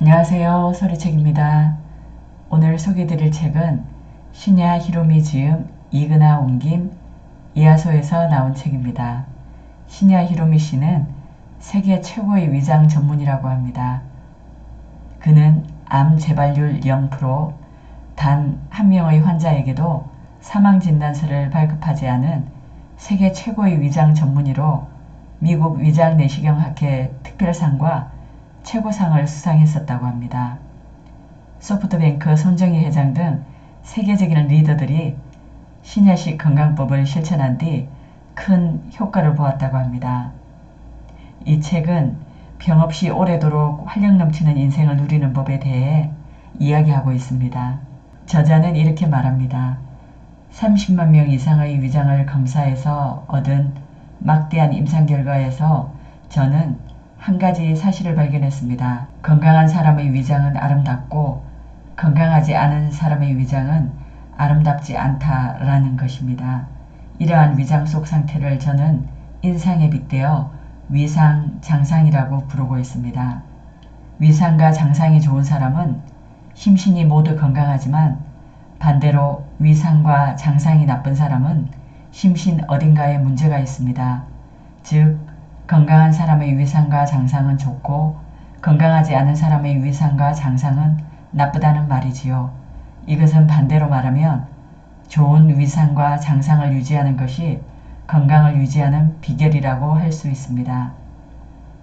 안녕하세요. 소리책입니다. 오늘 소개해드릴 책은 시냐 히로미 지음, 이그나 옮김, 이하소에서 나온 책입니다. 시냐 히로미 씨는 세계 최고의 위장 전문이라고 합니다. 그는 암 재발률 0%, 단 한 명의 환자에게도 사망진단서를 발급하지 않은 세계 최고의 위장 전문의로 미국 위장내시경학회 특별상과 최고상을 수상했었다고 합니다. 소프트뱅크 손정희 회장 등 세계적인 리더들이 시냐식 건강법을 실천한 뒤 큰 효과를 보았다고 합니다. 이 책은 병 없이 오래도록 활력 넘치는 인생을 누리는 법에 대해 이야기하고 있습니다. 저자는 이렇게 말합니다. 30만 명 이상의 위장을 검사해서 얻은 막대한 임상 결과에서 저는 한 가지 사실을 발견했습니다. 건강한 사람의 위장은 아름답고 건강하지 않은 사람의 위장은 아름답지 않다라는 것입니다. 이러한 위장 속 상태를 저는 인상에 빗대어 위상, 장상이라고 부르고 있습니다. 위상과 장상이 좋은 사람은 심신이 모두 건강하지만 반대로 위상과 장상이 나쁜 사람은 심신 어딘가에 문제가 있습니다. 즉, 건강한 사람의 위상과 장상은 좋고 건강하지 않은 사람의 위상과 장상은 나쁘다는 말이지요. 이것은 반대로 말하면 좋은 위상과 장상을 유지하는 것이 건강을 유지하는 비결이라고 할 수 있습니다.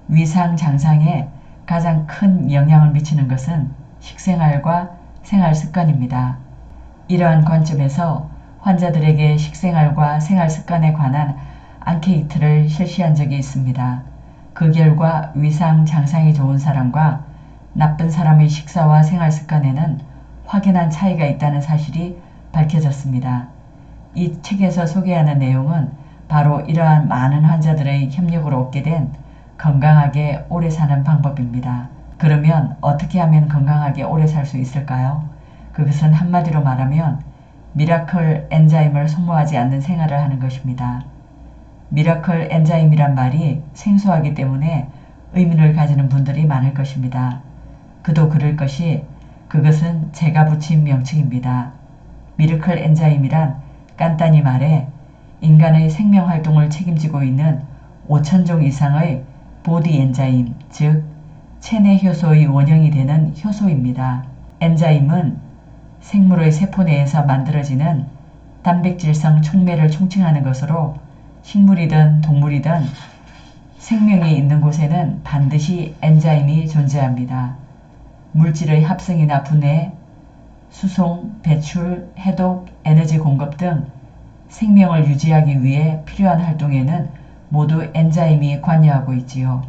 위상, 장상에 가장 큰 영향을 미치는 것은 식생활과 생활 습관입니다. 이러한 관점에서 환자들에게 식생활과 생활 습관에 관한 앙케이트를 실시한 적이 있습니다. 그 결과 위상, 장상이 좋은 사람과 나쁜 사람의 식사와 생활 습관에는 확연한 차이가 있다는 사실이 밝혀졌습니다. 이 책에서 소개하는 내용은 바로 이러한 많은 환자들의 협력으로 얻게 된 건강하게 오래 사는 방법입니다. 그러면 어떻게 하면 건강하게 오래 살 수 있을까요? 그것은 한마디로 말하면 미라클 엔자임을 소모하지 않는 생활을 하는 것입니다. 미라클 엔자임이란 말이 생소하기 때문에 의문을 가지는 분들이 많을 것입니다. 그도 그럴 것이 그것은 제가 붙인 명칭입니다. 미라클 엔자임이란 간단히 말해 인간의 생명 활동을 책임지고 있는 5,000종 이상의 보디 엔자임, 즉 체내 효소의 원형이 되는 효소입니다. 엔자임은 생물의 세포 내에서 만들어지는 단백질성 촉매를 총칭하는 것으로 식물이든 동물이든 생명이 있는 곳에는 반드시 엔자임이 존재합니다. 물질의 합성이나 분해, 수송, 배출, 해독, 에너지 공급 등 생명을 유지하기 위해 필요한 활동에는 모두 엔자임이 관여하고 있지요.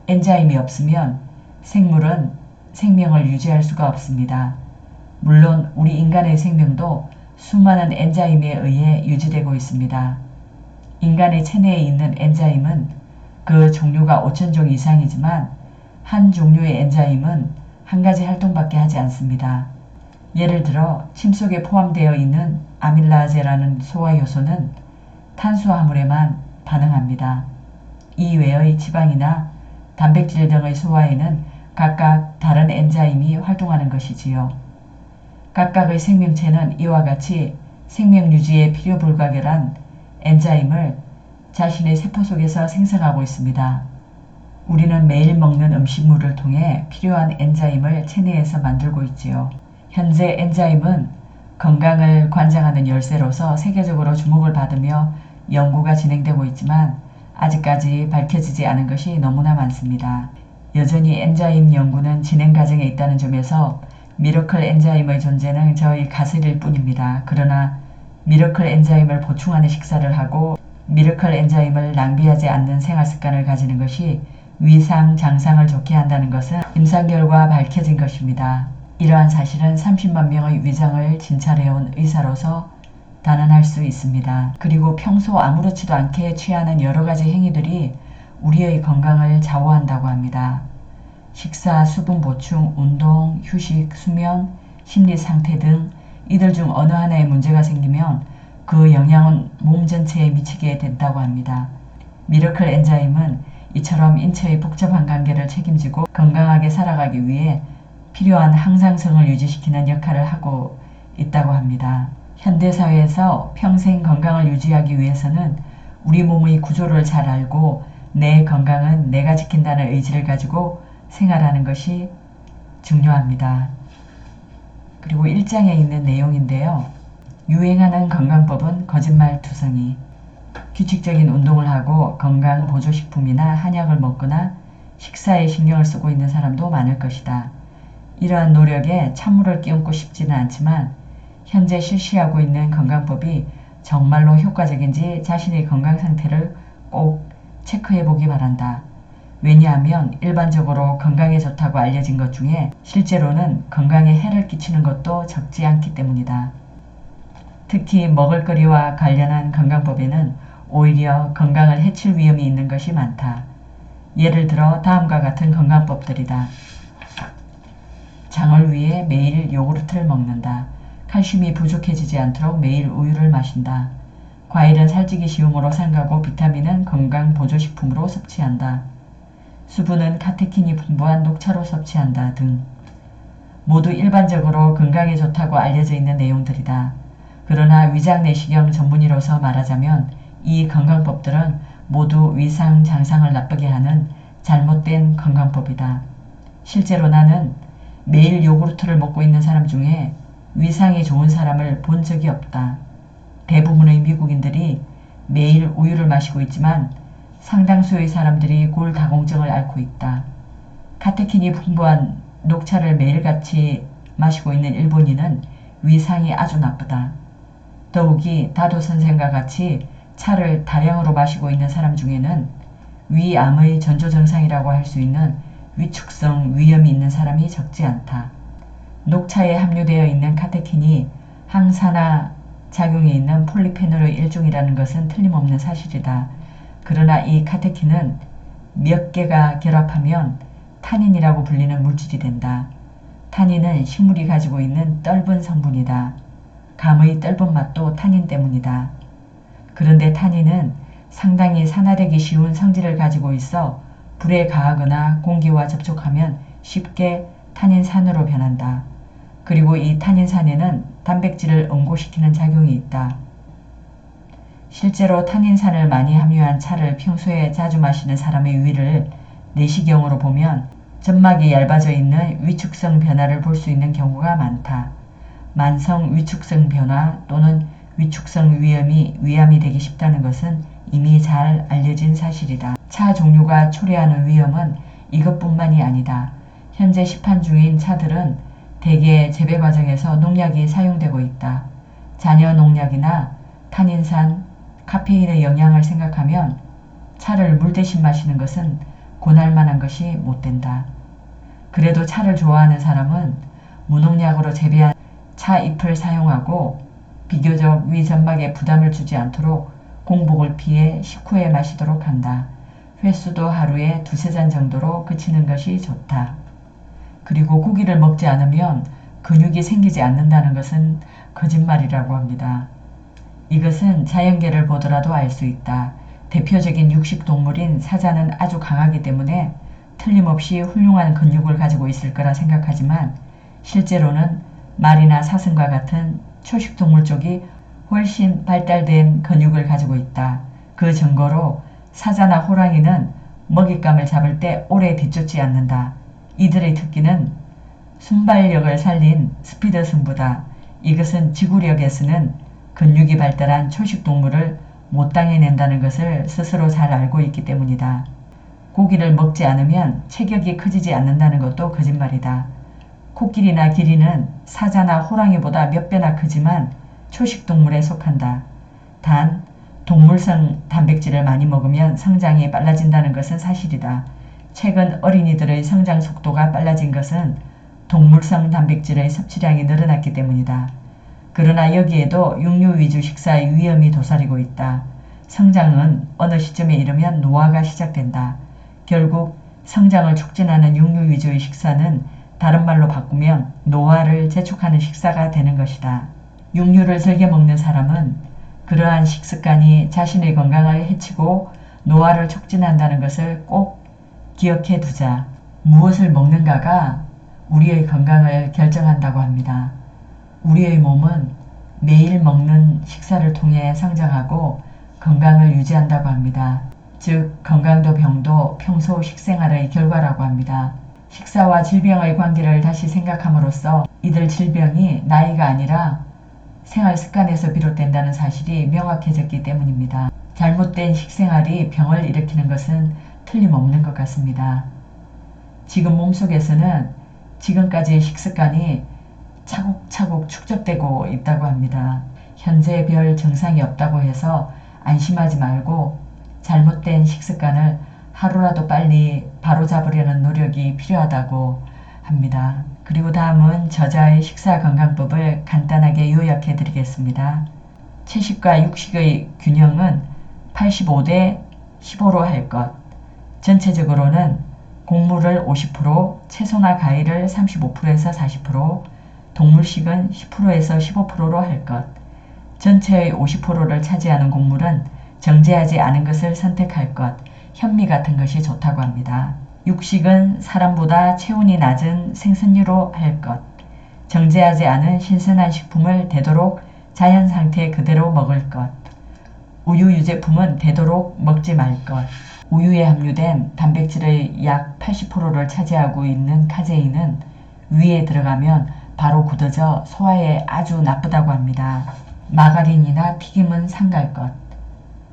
엔자임이 없으면 생물은 생명을 유지할 수가 없습니다. 물론 우리 인간의 생명도 수많은 엔자임에 의해 유지되고 있습니다. 인간의 체내에 있는 엔자임은 그 종류가 5,000종 이상이지만 한 종류의 엔자임은 한 가지 활동밖에 하지 않습니다. 예를 들어 심속에 포함되어 있는 아밀라제라는 소화효소는 탄수화물에만 반응합니다. 이외의 지방이나 단백질 등의 소화에는 각각 다른 엔자임이 활동하는 것이지요. 각각의 생명체는 이와 같이 생명 유지에 필요 불가결한 엔자임을 자신의 세포 속에서 생성하고 있습니다. 우리는 매일 먹는 음식물을 통해 필요한 엔자임을 체내에서 만들고 있지요. 현재 엔자임은 건강을 관장하는 열쇠로서 세계적으로 주목을 받으며 연구가 진행되고 있지만 아직까지 밝혀지지 않은 것이 너무나 많습니다. 여전히 엔자임 연구는 진행 과정에 있다는 점에서 미러클 엔자임의 존재는 저희 가설일 뿐입니다. 그러나 미러클 엔자임을 보충하는 식사를 하고 미러클 엔자임을 낭비하지 않는 생활 습관을 가지는 것이 위상, 장상을 좋게 한다는 것은 임상 결과 밝혀진 것입니다. 이러한 사실은 30만 명의 위장을 진찰해온 의사로서 단언할 수 있습니다. 그리고 평소 아무렇지도 않게 취하는 여러 가지 행위들이 우리의 건강을 좌우한다고 합니다. 식사, 수분 보충, 운동, 휴식, 수면, 심리 상태 등 이들 중 어느 하나에 문제가 생기면 그 영향은 몸 전체에 미치게 된다고 합니다. 미러클 엔자임은 이처럼 인체의 복잡한 관계를 책임지고 건강하게 살아가기 위해 필요한 항상성을 유지시키는 역할을 하고 있다고 합니다. 현대사회에서 평생 건강을 유지하기 위해서는 우리 몸의 구조를 잘 알고 내 건강은 내가 지킨다는 의지를 가지고 생활하는 것이 중요합니다. 그리고 1장에 있는 내용인데요. 유행하는 건강법은 거짓말투성이. 규칙적인 운동을 하고 건강 보조식품이나 한약을 먹거나 식사에 신경을 쓰고 있는 사람도 많을 것이다. 이러한 노력에 찬물을 끼얹고 싶지는 않지만 현재 실시하고 있는 건강법이 정말로 효과적인지 자신의 건강 상태를 꼭 체크해 보기 바란다. 왜냐하면 일반적으로 건강에 좋다고 알려진 것 중에 실제로는 건강에 해를 끼치는 것도 적지 않기 때문이다. 특히 먹을거리와 관련한 건강법에는 오히려 건강을 해칠 위험이 있는 것이 많다. 예를 들어 다음과 같은 건강법들이다. 장을 위해 매일 요구르트를 먹는다. 칼슘이 부족해지지 않도록 매일 우유를 마신다. 과일은 살찌기 쉬움으로 삼가고 비타민은 건강 보조식품으로 섭취한다. 수분은 카테킨이 풍부한 녹차로 섭취한다 등 모두 일반적으로 건강에 좋다고 알려져 있는 내용들이다. 그러나 위장내시경 전문의로서 말하자면 이 건강법들은 모두 위상 장상을 나쁘게 하는 잘못된 건강법이다. 실제로 나는 매일 요구르트를 먹고 있는 사람 중에 위상이 좋은 사람을 본 적이 없다. 대부분의 미국인들이 매일 우유를 마시고 있지만 상당수의 사람들이 골다공증을 앓고 있다. 카테킨이 풍부한 녹차를 매일같이 마시고 있는 일본인은 위상이 아주 나쁘다. 더욱이 다도 선생과 같이 차를 다량으로 마시고 있는 사람 중에는 위암의 전조증상이라고 할 수 있는 위축성 위염이 있는 사람이 적지 않다. 녹차에 함유되어 있는 카테킨이 항산화 작용이 있는 폴리페놀의 일종이라는 것은 틀림없는 사실이다. 그러나 이 카테킨은 몇 개가 결합하면 타닌이라고 불리는 물질이 된다. 타닌은 식물이 가지고 있는 떫은 성분이다. 감의 떫은 맛도 타닌 때문이다. 그런데 타닌은 상당히 산화되기 쉬운 성질을 가지고 있어 불에 가하거나 공기와 접촉하면 쉽게 타닌산으로 변한다. 그리고 이 타닌산에는 단백질을 응고시키는 작용이 있다. 실제로 타닌산을 많이 함유한 차를 평소에 자주 마시는 사람의 위를 내시경으로 보면 점막이 얇아져 있는 위축성 변화를 볼 수 있는 경우가 많다. 만성 위축성 변화 또는 위축성 위염이 위암이 되기 쉽다는 것은 이미 잘 알려진 사실이다. 차 종류가 초래하는 위염은 이것뿐만이 아니다. 현재 시판 중인 차들은 대개 재배 과정에서 농약이 사용되고 있다. 잔여 농약이나 타닌산, 카페인의 영향을 생각하면 차를 물 대신 마시는 것은 권할만한 것이 못 된다. 그래도 차를 좋아하는 사람은 무농약으로 재배한 차 잎을 사용하고 비교적 위 점막에 부담을 주지 않도록 공복을 피해 식후에 마시도록 한다. 횟수도 하루에 2~3잔 정도로 그치는 것이 좋다. 그리고 고기를 먹지 않으면 근육이 생기지 않는다는 것은 거짓말이라고 합니다. 이것은 자연계를 보더라도 알 수 있다. 대표적인 육식동물인 사자는 아주 강하기 때문에 틀림없이 훌륭한 근육을 가지고 있을 거라 생각하지만 실제로는 말이나 사슴과 같은 초식동물 쪽이 훨씬 발달된 근육을 가지고 있다. 그 증거로 사자나 호랑이는 먹잇감을 잡을 때 오래 뒤쫓지 않는다. 이들의 특기는 순발력을 살린 스피드 승부다. 이것은 지구력에 쓰는 근육이 발달한 초식동물을 못 당해낸다는 것을 스스로 잘 알고 있기 때문이다. 고기를 먹지 않으면 체격이 커지지 않는다는 것도 거짓말이다. 코끼리나 기린은 사자나 호랑이보다 몇 배나 크지만 초식동물에 속한다. 단, 동물성 단백질을 많이 먹으면 성장이 빨라진다는 것은 사실이다. 최근 어린이들의 성장 속도가 빨라진 것은 동물성 단백질의 섭취량이 늘어났기 때문이다. 그러나 여기에도 육류 위주 식사의 위험이 도사리고 있다. 성장은 어느 시점에 이르면 노화가 시작된다. 결국 성장을 촉진하는 육류 위주의 식사는 다른 말로 바꾸면 노화를 재촉하는 식사가 되는 것이다. 육류를 즐겨 먹는 사람은 그러한 식습관이 자신의 건강을 해치고 노화를 촉진한다는 것을 꼭 기억해 두자. 무엇을 먹는가가 우리의 건강을 결정한다고 합니다. 우리의 몸은 매일 먹는 식사를 통해 성장하고 건강을 유지한다고 합니다. 즉 건강도 병도 평소 식생활의 결과라고 합니다. 식사와 질병의 관계를 다시 생각함으로써 이들 질병이 나이가 아니라 생활 습관에서 비롯된다는 사실이 명확해졌기 때문입니다. 잘못된 식생활이 병을 일으키는 것은 틀림없는 것 같습니다. 지금 몸속에서는 지금까지의 식습관이 차곡차곡 축적되고 있다고 합니다. 현재 별 증상이 없다고 해서 안심하지 말고 잘못된 식습관을 하루라도 빨리 바로잡으려는 노력이 필요하다고 합니다. 그리고 다음은 저자의 식사건강법을 간단하게 요약해 드리겠습니다. 채식과 육식의 균형은 85대 15로 할 것. 전체적으로는 곡물을 50%, 채소나 과일을 35%에서 40%, 동물식은 10%에서 15%로 할 것. 전체의 50%를 차지하는 곡물은 정제하지 않은 것을 선택할 것. 현미 같은 것이 좋다고 합니다. 육식은 사람보다 체온이 낮은 생선류로 할 것. 정제하지 않은 신선한 식품을 되도록 자연 상태 그대로 먹을 것. 우유 유제품은 되도록 먹지 말 것. 우유에 함유된 단백질의 약 80%를 차지하고 있는 카제인은 위에 들어가면 바로 굳어져 소화에 아주 나쁘다고 합니다. 마가린이나 튀김은 삼갈 것.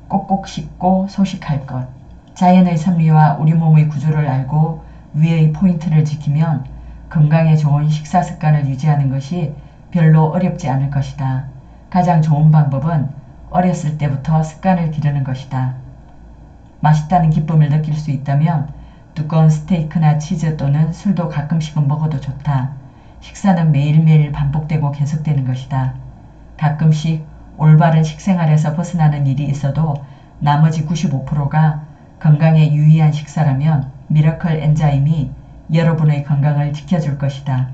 꼭꼭 씹고 소식할 것. 자연의 섭리와 우리 몸의 구조를 알고 위의 포인트를 지키면 건강에 좋은 식사 습관을 유지하는 것이 별로 어렵지 않을 것이다. 가장 좋은 방법은 어렸을 때부터 습관을 기르는 것이다. 맛있다는 기쁨을 느낄 수 있다면 두꺼운 스테이크나 치즈 또는 술도 가끔씩은 먹어도 좋다. 식사는 매일매일 반복되고 계속되는 것이다. 가끔씩 올바른 식생활에서 벗어나는 일이 있어도 나머지 95%가 건강에 유의한 식사라면 미러클 엔자임이 여러분의 건강을 지켜줄 것이다.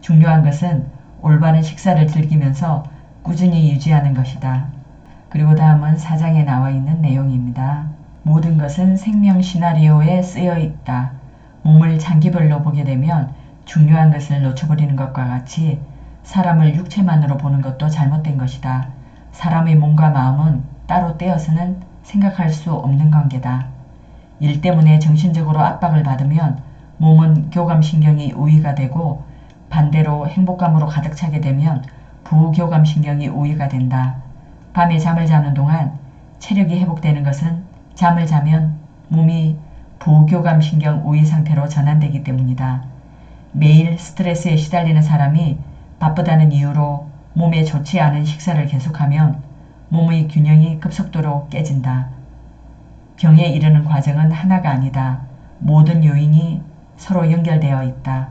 중요한 것은 올바른 식사를 즐기면서 꾸준히 유지하는 것이다. 그리고 다음은 4장에 나와 있는 내용입니다. 모든 것은 생명 시나리오에 쓰여 있다. 몸을 장기별로 보게 되면 중요한 것을 놓쳐버리는 것과 같이 사람을 육체만으로 보는 것도 잘못된 것이다. 사람의 몸과 마음은 따로 떼어서는 생각할 수 없는 관계다. 일 때문에 정신적으로 압박을 받으면 몸은 교감신경이 우위가 되고 반대로 행복감으로 가득 차게 되면 부교감신경이 우위가 된다. 밤에 잠을 자는 동안 체력이 회복되는 것은 잠을 자면 몸이 부교감신경 우위 상태로 전환되기 때문이다. 매일 스트레스에 시달리는 사람이 바쁘다는 이유로 몸에 좋지 않은 식사를 계속하면 몸의 균형이 급속도로 깨진다. 병에 이르는 과정은 하나가 아니다. 모든 요인이 서로 연결되어 있다.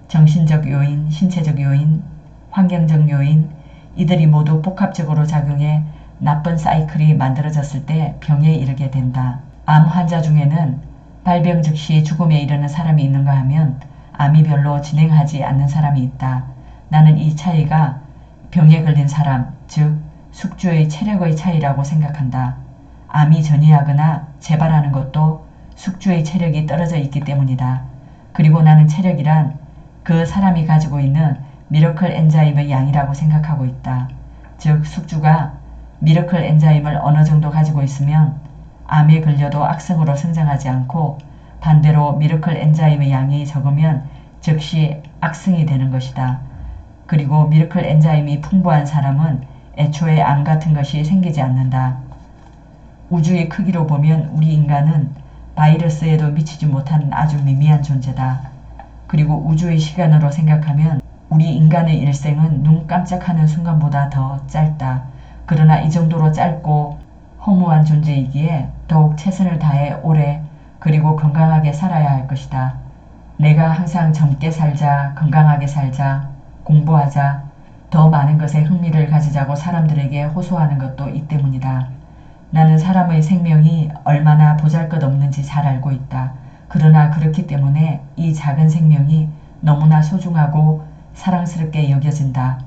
정신적 요인, 신체적 요인, 환경적 요인, 이들이 모두 복합적으로 작용해 나쁜 사이클이 만들어졌을 때 병에 이르게 된다. 암 환자 중에는 발병 즉시 죽음에 이르는 사람이 있는가 하면 암이 별로 진행하지 않는 사람이 있다. 나는 이 차이가 병에 걸린 사람, 즉 숙주의 체력의 차이라고 생각한다. 암이 전이하거나 재발하는 것도 숙주의 체력이 떨어져 있기 때문이다. 그리고 나는 체력이란 그 사람이 가지고 있는 미러클 엔자임의 양이라고 생각하고 있다. 즉 숙주가 미러클 엔자임을 어느 정도 가지고 있으면 암에 걸려도 악성으로 성장하지 않고 반대로 미러클 엔자임의 양이 적으면 즉시 악성이 되는 것이다. 그리고 미러클 엔자임이 풍부한 사람은 애초에 암 같은 것이 생기지 않는다. 우주의 크기로 보면 우리 인간은 바이러스에도 미치지 못한 아주 미미한 존재다. 그리고 우주의 시간으로 생각하면 우리 인간의 일생은 눈 깜짝하는 순간보다 더 짧다. 그러나 이 정도로 짧고 허무한 존재이기에 더욱 최선을 다해 오래 그리고 건강하게 살아야 할 것이다. 내가 항상 젊게 살자, 건강하게 살자, 공부하자, 더 많은 것에 흥미를 가지자고 사람들에게 호소하는 것도 이 때문이다. 나는 사람의 생명이 얼마나 보잘것없는지 잘 알고 있다. 그러나 그렇기 때문에 이 작은 생명이 너무나 소중하고 사랑스럽게 여겨진다.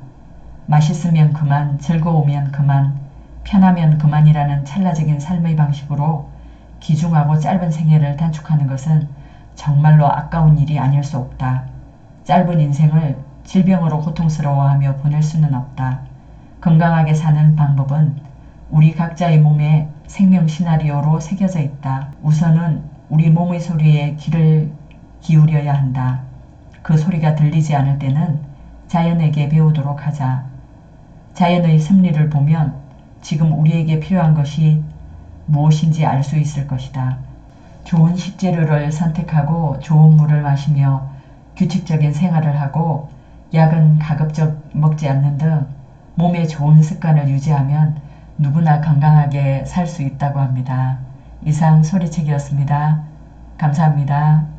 맛있으면 그만, 즐거우면 그만, 편하면 그만이라는 찰나적인 삶의 방식으로 귀중하고 짧은 생애를 단축하는 것은 정말로 아까운 일이 아닐 수 없다. 짧은 인생을 질병으로 고통스러워하며 보낼 수는 없다. 건강하게 사는 방법은 우리 각자의 몸에 생명 시나리오로 새겨져 있다. 우선은 우리 몸의 소리에 귀를 기울여야 한다. 그 소리가 들리지 않을 때는 자연에게 배우도록 하자. 자연의 섭리를 보면 지금 우리에게 필요한 것이 무엇인지 알 수 있을 것이다. 좋은 식재료를 선택하고 좋은 물을 마시며 규칙적인 생활을 하고 약은 가급적 먹지 않는 등 몸에 좋은 습관을 유지하면 누구나 건강하게 살 수 있다고 합니다. 이상 소리책이었습니다. 감사합니다.